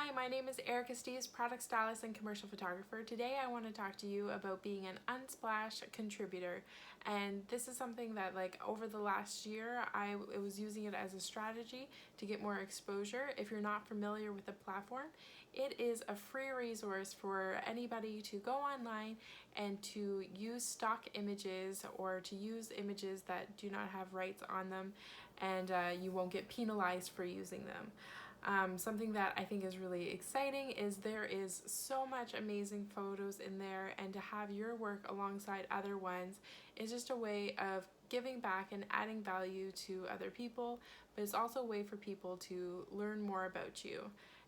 Hi, my name is Erica Steeves, product stylist and commercial photographer. Today I want to talk to you about being an Unsplash contributor, and this is something that over the last year I was using it as a strategy to get more exposure. If you're not familiar with the platform, it is a free resource for anybody to go online and to use stock images or to use images that do not have rights on them, and you won't get penalized for using them. Something that I think is really exciting is there is so much amazing photos in there, and to have your work alongside other ones is just a way of giving back and adding value to other people, but it's also a way for people to learn more about you.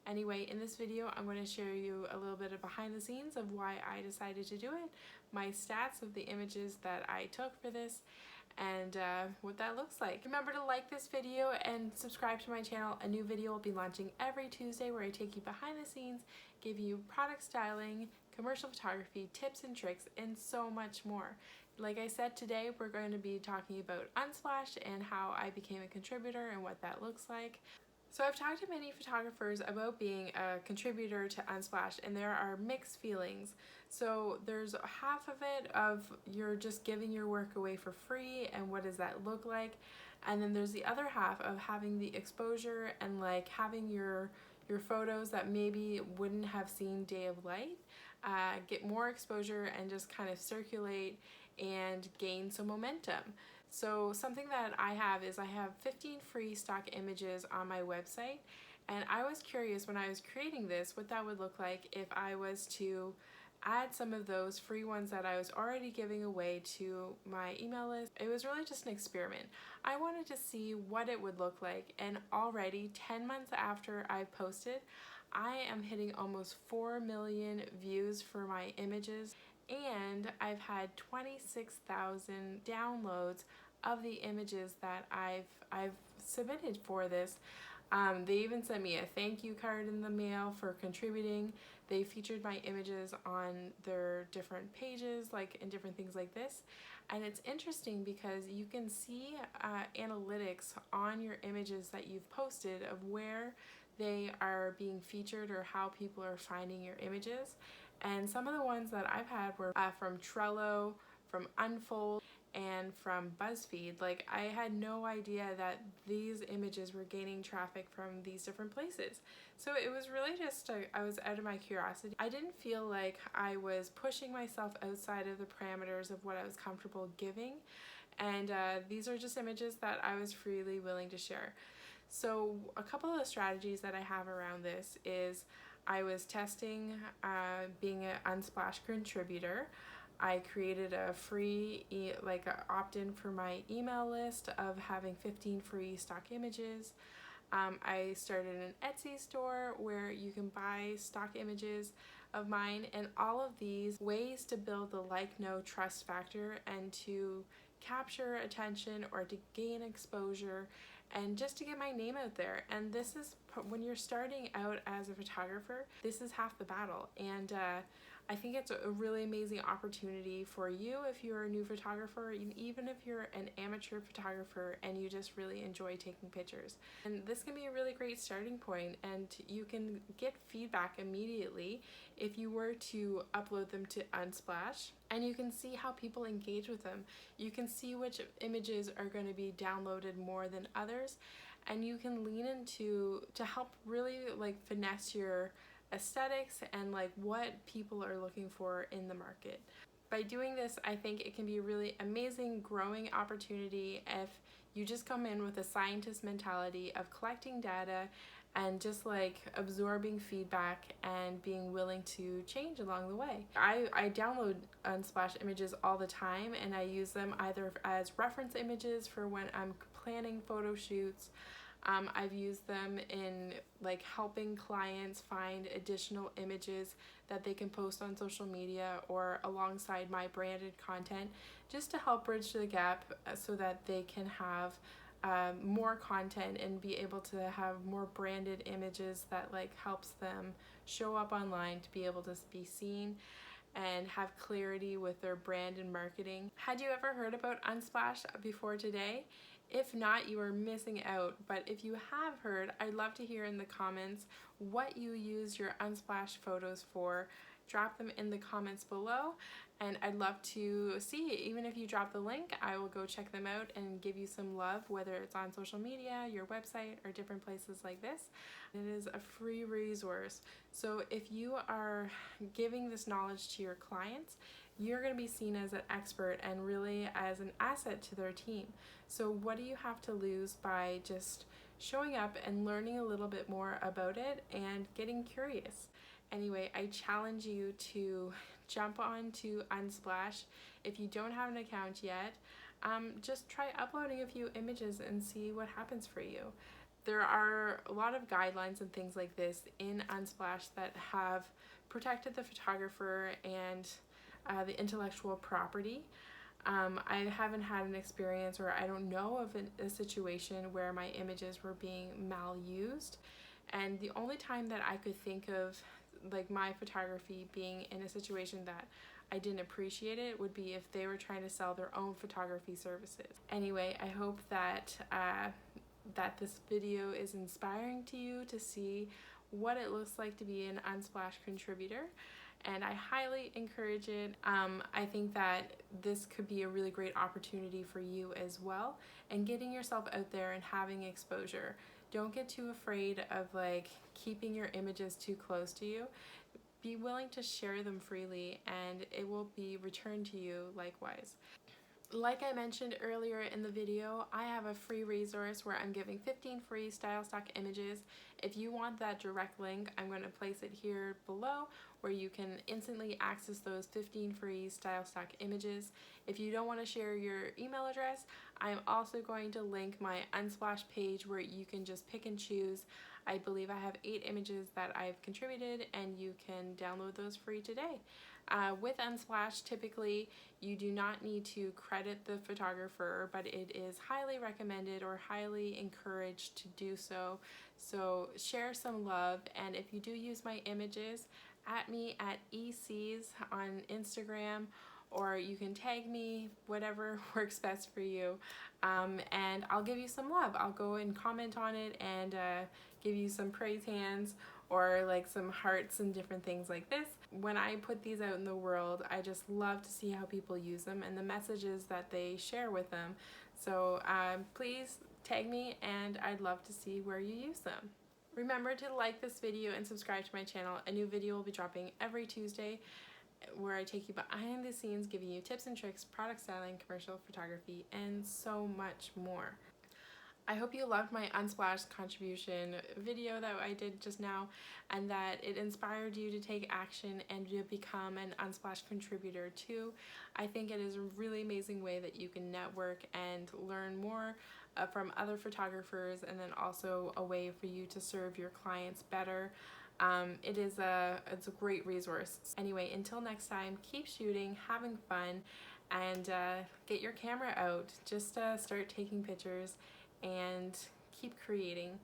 Anyway, in this video, I'm going to share you a little bit of behind the scenes of why I decided to do it, my stats of the images that I took for this, and what that looks like. Remember to like this video and subscribe to my channel. A new video will be launching every Tuesday where I take you behind the scenes, give you product styling, commercial photography, tips and tricks, and so much more. Like I said, today we're going to be talking about Unsplash and how I became a contributor and what that looks like. So I've talked to many photographers about being a contributor to Unsplash, and there are mixed feelings. So there's half of it of you're just giving your work away for free, and what does that look like? And then there's the other half of having the exposure and having your photos that maybe wouldn't have seen day of light get more exposure and just kind of circulate and gain some momentum. So something that I have is I have 15 free stock images on my website, and I was curious when I was creating this what that would look like if I was to add some of those free ones that I was already giving away to my email list. It was really just an experiment. I wanted to see what it would look like, and already 10 months after I posted, I am hitting almost 4 million views for my images, and I've had 26,000 downloads of the images that I've submitted for this. They even sent me a thank you card in the mail for contributing. They featured my images on their different pages, and different things like this. And it's interesting because you can see analytics on your images that you've posted of where they are being featured or how people are finding your images. And some of the ones that I've had were from Trello, from Unfold, and from BuzzFeed. I had no idea that these images were gaining traffic from these different places. So it was really just, I was out of my curiosity. I didn't feel like I was pushing myself outside of the parameters of what I was comfortable giving. And these are just images that I was freely willing to share. So a couple of the strategies that I have around this is I was testing being an Unsplash contributor. I created a free opt-in for my email list of having 15 free stock images. I started an Etsy store where you can buy stock images of mine, and all of these ways to build the like, know, trust factor and to capture attention or to gain exposure and just to get my name out there. And this is, when you're starting out as a photographer, this is half the battle. And I think it's a really amazing opportunity for you if you're a new photographer, even if you're an amateur photographer and you just really enjoy taking pictures. And this can be a really great starting point, and you can get feedback immediately if you were to upload them to Unsplash, and you can see how people engage with them. You can see which images are going to be downloaded more than others, and you can lean into to help really finesse your aesthetics and what people are looking for in the market. By doing this, I think it can be a really amazing growing opportunity if you just come in with a scientist mentality of collecting data and just absorbing feedback and being willing to change along the way. I download Unsplash images all the time, and I use them either as reference images for when I'm planning photo shoots. I've used them in helping clients find additional images that they can post on social media or alongside my branded content, just to help bridge the gap so that they can have more content and be able to have more branded images that helps them show up online to be able to be seen and have clarity with their brand and marketing. Had you ever heard about Unsplash before today? If not, you are missing out. But if you have heard, I'd love to hear in the comments what you use your Unsplash photos for. Drop them in the comments below, and I'd love to see. Even if you drop the link, I will go check them out and give you some love, whether it's on social media, your website, or different places like this. It is a free resource. So if you are giving this knowledge to your clients, you're going to be seen as an expert and really as an asset to their team. So what do you have to lose by just showing up and learning a little bit more about it and getting curious? Anyway, I challenge you to jump on to Unsplash. If you don't have an account yet, just try uploading a few images and see what happens for you. There are a lot of guidelines and things like this in Unsplash that have protected the photographer and the intellectual property. I haven't had an experience, or I don't know of a situation where my images were being malused. And the only time that I could think of like my photography being in a situation that I didn't appreciate it would be if they were trying to sell their own photography services. Anyway, I hope that that this video is inspiring to you to see what it looks like to be an Unsplash contributor, and I highly encourage it. I think that this could be a really great opportunity for you as well, and getting yourself out there and having exposure. Don't get too afraid of like keeping your images too close to you. Be willing to share them freely, and it will be returned to you likewise. Like I mentioned earlier in the video, I have a free resource where I'm giving 15 free style stock images. If you want that direct link, I'm going to place it here below, where you can instantly access those 15 free style stock images. If you don't want to share your email address, I'm also going to link my Unsplash page where you can just pick and choose. I believe I have 8 images that I've contributed, and you can download those free today. With Unsplash, typically you do not need to credit the photographer, but it is highly recommended or highly encouraged to do so. So share some love, and if you do use my images, at me at eCees on Instagram, or you can tag me, whatever works best for you, and I'll give you some love. I'll go and comment on it and give you some praise hands or like some hearts and different things like this. When I put these out in the world, I just love to see how people use them and the messages that they share with them. So please tag me, and I'd love to see where you use them. Remember to like this video and subscribe to my channel. A new video will be dropping every Tuesday, where I take you behind the scenes, giving you tips and tricks, product styling, commercial photography, and so much more. I hope you loved my Unsplash contribution video that I did just now, and that it inspired you to take action and to become an Unsplash contributor too. I think it is a really amazing way that you can network and learn more from other photographers, and then also a way for you to serve your clients better. It's a great resource. Anyway, until next time, keep shooting, having fun, and get your camera out. Just start taking pictures and keep creating.